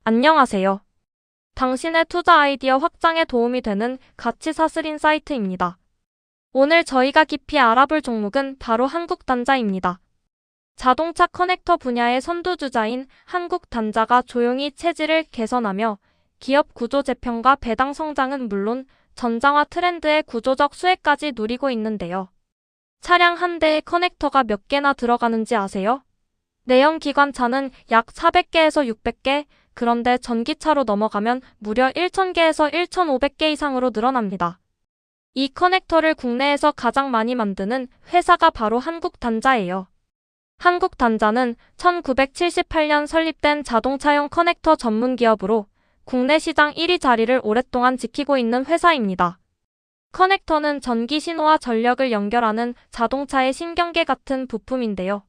안녕하세요. 당신의 투자 아이디어 확장에 도움이 되는 가치 사슬인 사이트입니다. 오늘 저희가 깊이 알아볼 종목은 바로 한국단자입니다. 자동차 커넥터 분야의 선두주자인 한국단자가 조용히 체질을 개선하며 기업 구조 재편과 배당 성장은 물론 전장화 트렌드의 구조적 수혜까지 누리고 있는데요. 차량 한 대에 커넥터가 몇 개나 들어가는지 아세요? 내연기관차는 약 400개에서 600개, 그런데 전기차로 넘어가면 무려 1000개에서 1500개 이상으로 늘어납니다. 이 커넥터를 국내에서 가장 많이 만드는 회사가 바로 한국단자예요. 한국단자는 1978년 설립된 자동차용 커넥터 전문 기업으로 국내 시장 1위 자리를 오랫동안 지키고 있는 회사입니다. 커넥터는 전기 신호와 전력을 연결하는 자동차의 신경계 같은 부품인데요.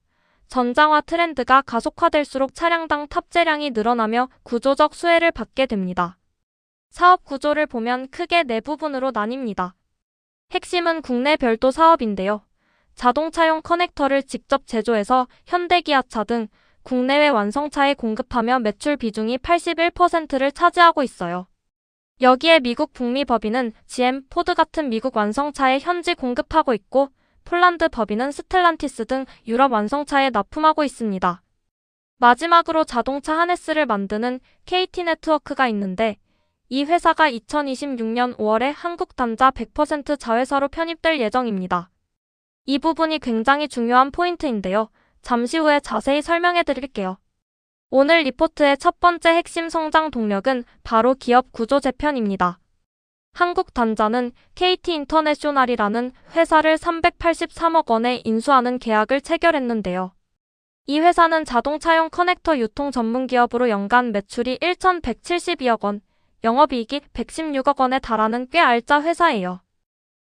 전장화 트렌드가 가속화될수록 차량당 탑재량이 늘어나며 구조적 수혜를 받게 됩니다. 사업 구조를 보면 크게 네 부분으로 나뉩니다. 핵심은 국내 별도 사업인데요. 자동차용 커넥터를 직접 제조해서 현대기아차 등 국내외 완성차에 공급하며 매출 비중이 81%를 차지하고 있어요. 여기에 미국 북미 법인은 GM, 포드 같은 미국 완성차에 현지 공급하고 있고 폴란드 법인은 스텔란티스 등 유럽 완성차에 납품하고 있습니다. 마지막으로 자동차 하네스를 만드는 KT네트워크가 있는데 이 회사가 2026년 5월에 한국단자 100% 자회사로 편입될 예정입니다. 이 부분이 굉장히 중요한 포인트인데요. 잠시 후에 자세히 설명해 드릴게요. 오늘 리포트의 첫 번째 핵심 성장 동력은 바로 기업 구조 재편입니다. 한국단자는 KT인터내셔널이라는 회사를 383억 원에 인수하는 계약을 체결했는데요. 이 회사는 자동차용 커넥터 유통 전문 기업으로 연간 매출이 1,172억 원, 영업이익이 116억 원에 달하는 꽤 알짜 회사예요.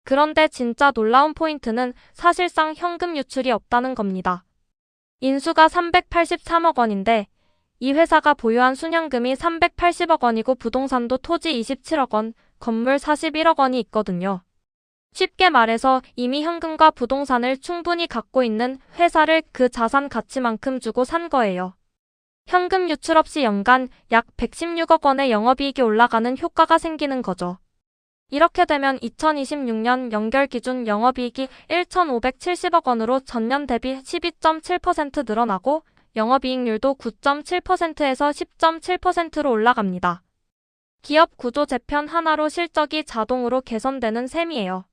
그런데 진짜 놀라운 포인트는 사실상 현금 유출이 없다는 겁니다. 인수가 383억 원인데 이 회사가 보유한 순현금이 380억 원이고 부동산도 토지 27억 원, 건물 41억 원이 있거든요. 쉽게 말해서 이미 현금과 부동산을 충분히 갖고 있는 회사를 그 자산 가치만큼 주고 산 거예요. 현금 유출 없이 연간 약 116억 원의 영업이익이 올라가는 효과가 생기는 거죠. 이렇게 되면 2026년 연결 기준 영업이익이 1,570억 원으로 전년 대비 12.7% 늘어나고 영업이익률도 9.7%에서 10.7%로 올라갑니다. 기업 구조 재편 하나로 실적이 자동으로 개선되는 셈이에요.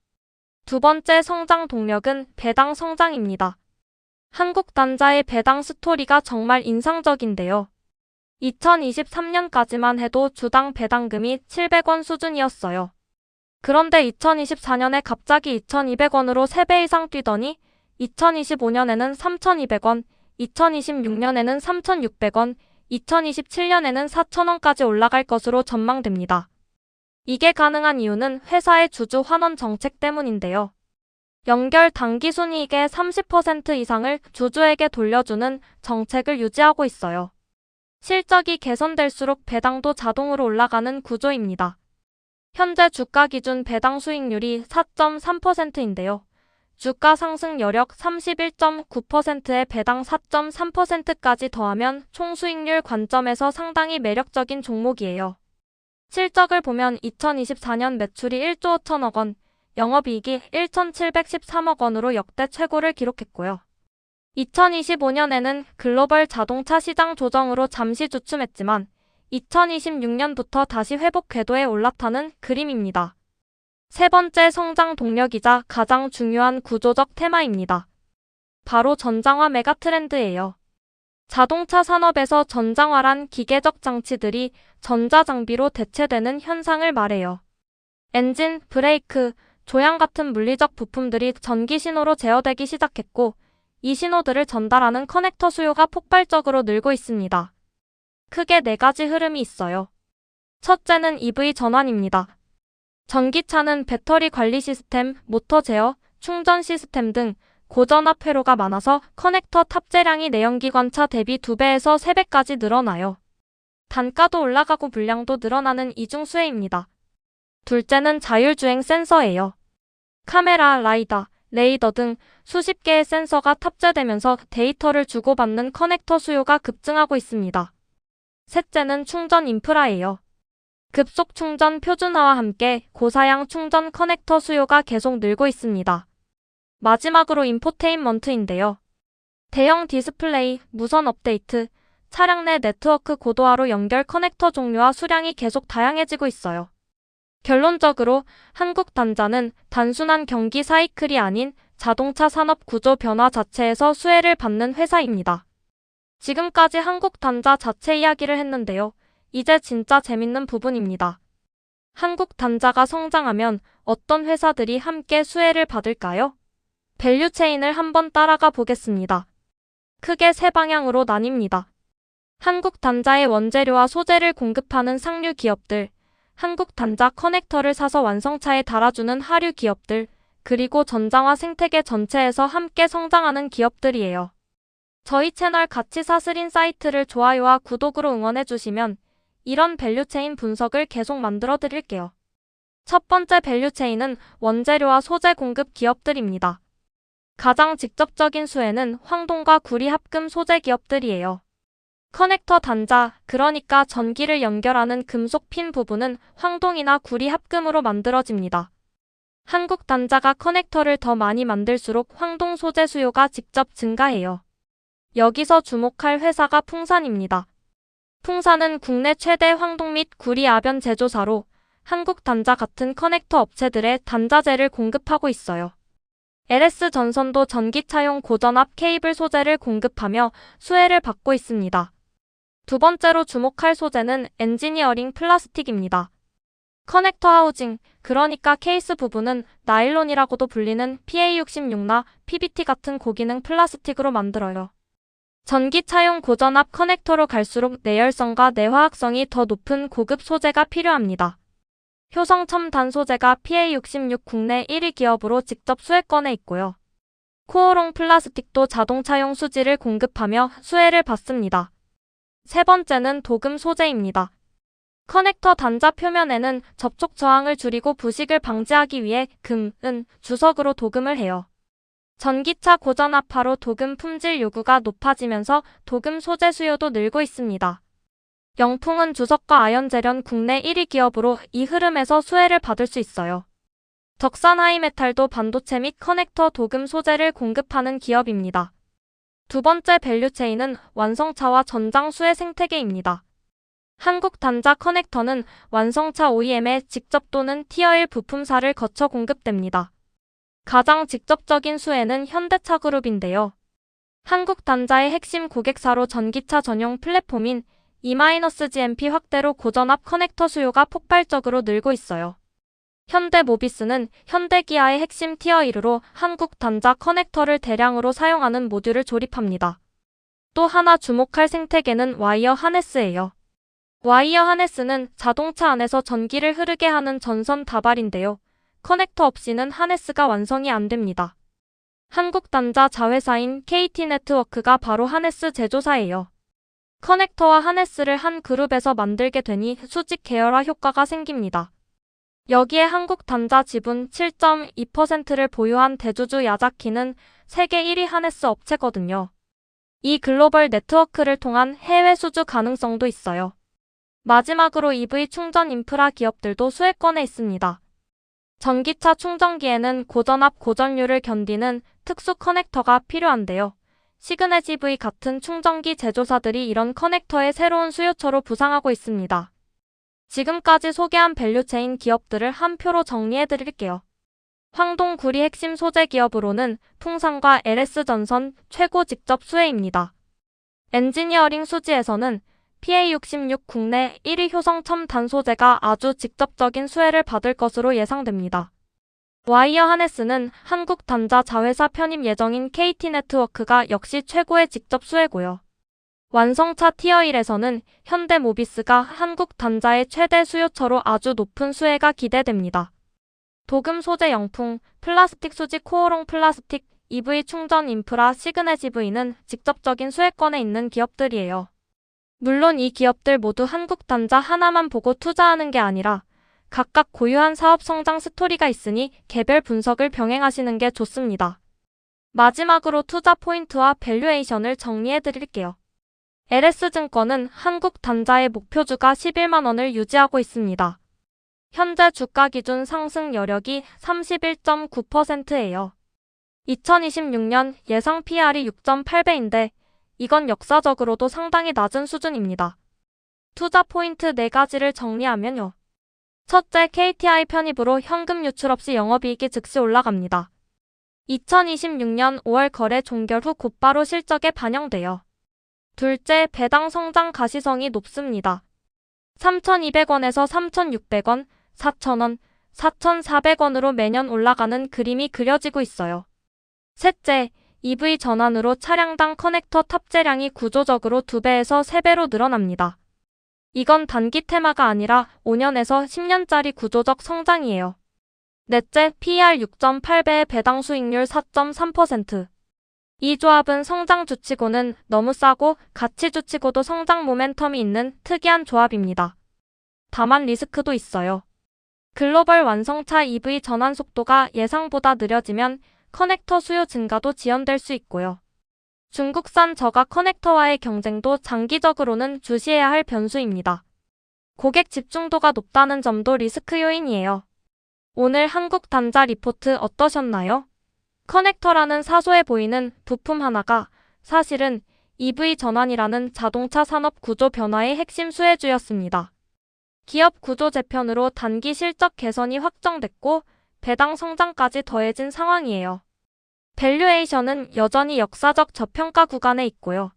두 번째 성장 동력은 배당 성장입니다. 한국단자의 배당 스토리가 정말 인상적인데요. 2023년까지만 해도 주당 배당금이 700원 수준이었어요. 그런데 2024년에 갑자기 2,200원으로 3배 이상 뛰더니 2025년에는 3,200원, 2026년에는 3,600원, 2027년에는 4,000원까지 올라갈 것으로 전망됩니다. 이게 가능한 이유는 회사의 주주 환원 정책 때문인데요. 연결 당기순이익의 30% 이상을 주주에게 돌려주는 정책을 유지하고 있어요. 실적이 개선될수록 배당도 자동으로 올라가는 구조입니다. 현재 주가 기준 배당 수익률이 4.3%인데요. 주가 상승 여력 31.9%에 배당 4.3%까지 더하면 총 수익률 관점에서 상당히 매력적인 종목이에요. 실적을 보면 2024년 매출이 1조 5천억 원, 영업이익이 1,713억 원으로 역대 최고를 기록했고요. 2025년에는 글로벌 자동차 시장 조정으로 잠시 주춤했지만 2026년부터 다시 회복 궤도에 올라타는 그림입니다. 세 번째 성장 동력이자 가장 중요한 구조적 테마입니다. 바로 전장화 메가트렌드예요. 자동차 산업에서 전장화란 기계적 장치들이 전자장비로 대체되는 현상을 말해요. 엔진, 브레이크, 조향 같은 물리적 부품들이 전기 신호로 제어되기 시작했고 이 신호들을 전달하는 커넥터 수요가 폭발적으로 늘고 있습니다. 크게 네 가지 흐름이 있어요. 첫째는 EV 전환입니다. 전기차는 배터리 관리 시스템, 모터 제어, 충전 시스템 등 고전압 회로가 많아서 커넥터 탑재량이 내연기관차 대비 2배에서 3배까지 늘어나요. 단가도 올라가고 물량도 늘어나는 이중수혜입니다. 둘째는 자율주행 센서예요. 카메라, 라이다, 레이더 등 수십 개의 센서가 탑재되면서 데이터를 주고받는 커넥터 수요가 급증하고 있습니다. 셋째는 충전 인프라예요. 급속 충전 표준화와 함께 고사양 충전 커넥터 수요가 계속 늘고 있습니다. 마지막으로 인포테인먼트인데요. 대형 디스플레이, 무선 업데이트, 차량 내 네트워크 고도화로 연결 커넥터 종류와 수량이 계속 다양해지고 있어요. 결론적으로 한국 단자는 단순한 경기 사이클이 아닌 자동차 산업 구조 변화 자체에서 수혜를 받는 회사입니다. 지금까지 한국 단자 자체 이야기를 했는데요. 이제 진짜 재밌는 부분입니다. 한국 단자가 성장하면 어떤 회사들이 함께 수혜를 받을까요? 밸류체인을 한번 따라가 보겠습니다. 크게 세 방향으로 나뉩니다. 한국 단자의 원재료와 소재를 공급하는 상류 기업들, 한국 단자 커넥터를 사서 완성차에 달아주는 하류 기업들, 그리고 전장화 생태계 전체에서 함께 성장하는 기업들이에요. 저희 채널 가치 사슬인 사이트를 좋아요와 구독으로 응원해주시면 이런 밸류체인 분석을 계속 만들어 드릴게요. 첫 번째 밸류체인은 원재료와 소재 공급 기업들입니다. 가장 직접적인 수혜는 황동과 구리 합금 소재 기업들이에요. 커넥터 단자, 그러니까 전기를 연결하는 금속 핀 부분은 황동이나 구리 합금으로 만들어집니다. 한국 단자가 커넥터를 더 많이 만들수록 황동 소재 수요가 직접 증가해요. 여기서 주목할 회사가 풍산입니다. 풍산은 국내 최대 황동 및 구리 아변 제조사로 한국 단자 같은 커넥터 업체들의 단자재를 공급하고 있어요. LS 전선도 전기차용 고전압 케이블 소재를 공급하며 수혜를 받고 있습니다. 두 번째로 주목할 소재는 엔지니어링 플라스틱입니다. 커넥터 하우징, 그러니까 케이스 부분은 나일론이라고도 불리는 PA66나 PBT 같은 고기능 플라스틱으로 만들어요. 전기차용 고전압 커넥터로 갈수록 내열성과 내화학성이 더 높은 고급 소재가 필요합니다. 효성 첨단 소재가 PA66 국내 1위 기업으로 직접 수혜권에 있고요. 코오롱 플라스틱도 자동차용 수지를 공급하며 수혜를 받습니다. 세 번째는 도금 소재입니다. 커넥터 단자 표면에는 접촉 저항을 줄이고 부식을 방지하기 위해 금, 은, 주석으로 도금을 해요. 전기차 고전압화로 도금 품질 요구가 높아지면서 도금 소재 수요도 늘고 있습니다. 영풍은 주석과 아연 재련 국내 1위 기업으로 이 흐름에서 수혜를 받을 수 있어요. 덕산 하이메탈도 반도체 및 커넥터 도금 소재를 공급하는 기업입니다. 두 번째 밸류체인은 완성차와 전장 수혜 생태계입니다. 한국 단자 커넥터는 완성차 OEM에 직접 또는 티어 1 부품사를 거쳐 공급됩니다. 가장 직접적인 수혜는 현대차 그룹인데요. 한국 단자의 핵심 고객사로 전기차 전용 플랫폼인 E-GMP 확대로 고전압 커넥터 수요가 폭발적으로 늘고 있어요. 현대모비스는 현대기아의 핵심 티어 1으로 한국 단자 커넥터를 대량으로 사용하는 모듈을 조립합니다. 또 하나 주목할 생태계는 와이어 하네스예요. 와이어 하네스는 자동차 안에서 전기를 흐르게 하는 전선 다발인데요. 커넥터 없이는 하네스가 완성이 안 됩니다. 한국 단자 자회사인 KT네트워크가 바로 하네스 제조사예요. 커넥터와 하네스를 한 그룹에서 만들게 되니 수직 계열화 효과가 생깁니다. 여기에 한국 단자 지분 7.2%를 보유한 대주주 야자키는 세계 1위 하네스 업체거든요. 이 글로벌 네트워크를 통한 해외 수주 가능성도 있어요. 마지막으로 EV 충전 인프라 기업들도 수혜권에 있습니다. 전기차 충전기에는 고전압 고전류를 견디는 특수 커넥터가 필요한데요. 시그넷 EV 같은 충전기 제조사들이 이런 커넥터의 새로운 수요처로 부상하고 있습니다. 지금까지 소개한 밸류체인 기업들을 한 표로 정리해드릴게요. 황동구리 핵심 소재 기업으로는 풍산과 LS전선 최고 직접 수혜입니다. 엔지니어링 수지에서는 PA66 국내 1위 효성 첨단 소재가 아주 직접적인 수혜를 받을 것으로 예상됩니다. 와이어 하네스는 한국 단자 자회사 편입 예정인 KT네트워크가 역시 최고의 직접 수혜고요. 완성차 티어 1에서는 현대모비스가 한국 단자의 최대 수요처로 아주 높은 수혜가 기대됩니다. 도금 소재 영풍, 플라스틱 수지 코오롱 플라스틱, EV 충전 인프라 시그넷 EV는 직접적인 수혜권에 있는 기업들이에요. 물론 이 기업들 모두 한국 단자 하나만 보고 투자하는 게 아니라 각각 고유한 사업 성장 스토리가 있으니 개별 분석을 병행하시는 게 좋습니다. 마지막으로 투자 포인트와 밸류에이션을 정리해 드릴게요. LS증권은 한국 단자의 목표주가 11만 원을 유지하고 있습니다. 현재 주가 기준 상승 여력이 31.9%예요. 2026년 예상 PR이 6.8배인데 이건 역사적으로도 상당히 낮은 수준입니다. 투자 포인트 4가지를 정리하면요. 첫째, KTI 편입으로 현금 유출 없이 영업이익이 즉시 올라갑니다. 2026년 5월 거래 종결 후 곧바로 실적에 반영돼요. 둘째, 배당 성장 가시성이 높습니다. 3,200원에서 3,600원, 4,000원, 4,400원으로 매년 올라가는 그림이 그려지고 있어요. 셋째, EV 전환으로 차량당 커넥터 탑재량이 구조적으로 2배에서 3배로 늘어납니다. 이건 단기 테마가 아니라 5년에서 10년짜리 구조적 성장이에요. 넷째, PER 6.8배의 배당 수익률 4.3%. 이 조합은 성장 주치고는 너무 싸고 가치 주치고도 성장 모멘텀이 있는 특이한 조합입니다. 다만 리스크도 있어요. 글로벌 완성차 EV 전환 속도가 예상보다 느려지면 커넥터 수요 증가도 지연될 수 있고요. 중국산 저가 커넥터와의 경쟁도 장기적으로는 주시해야 할 변수입니다. 고객 집중도가 높다는 점도 리스크 요인이에요. 오늘 한국 단자 리포트 어떠셨나요? 커넥터라는 사소해 보이는 부품 하나가 사실은 EV 전환이라는 자동차 산업 구조 변화의 핵심 수혜주였습니다. 기업 구조 재편으로 단기 실적 개선이 확정됐고 배당 성장까지 더해진 상황이에요. 밸류에이션은 여전히 역사적 저평가 구간에 있고요.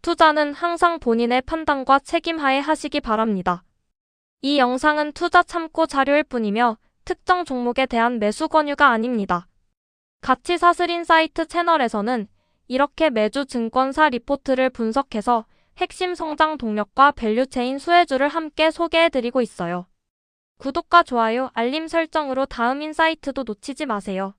투자는 항상 본인의 판단과 책임하에 하시기 바랍니다. 이 영상은 투자 참고 자료일 뿐이며 특정 종목에 대한 매수 권유가 아닙니다. 가치사슬인사이트 채널에서는 이렇게 매주 증권사 리포트를 분석해서 핵심 성장 동력과 밸류체인 수혜주를 함께 소개해드리고 있어요. 구독과 좋아요, 알림 설정으로 다음 인사이트도 놓치지 마세요.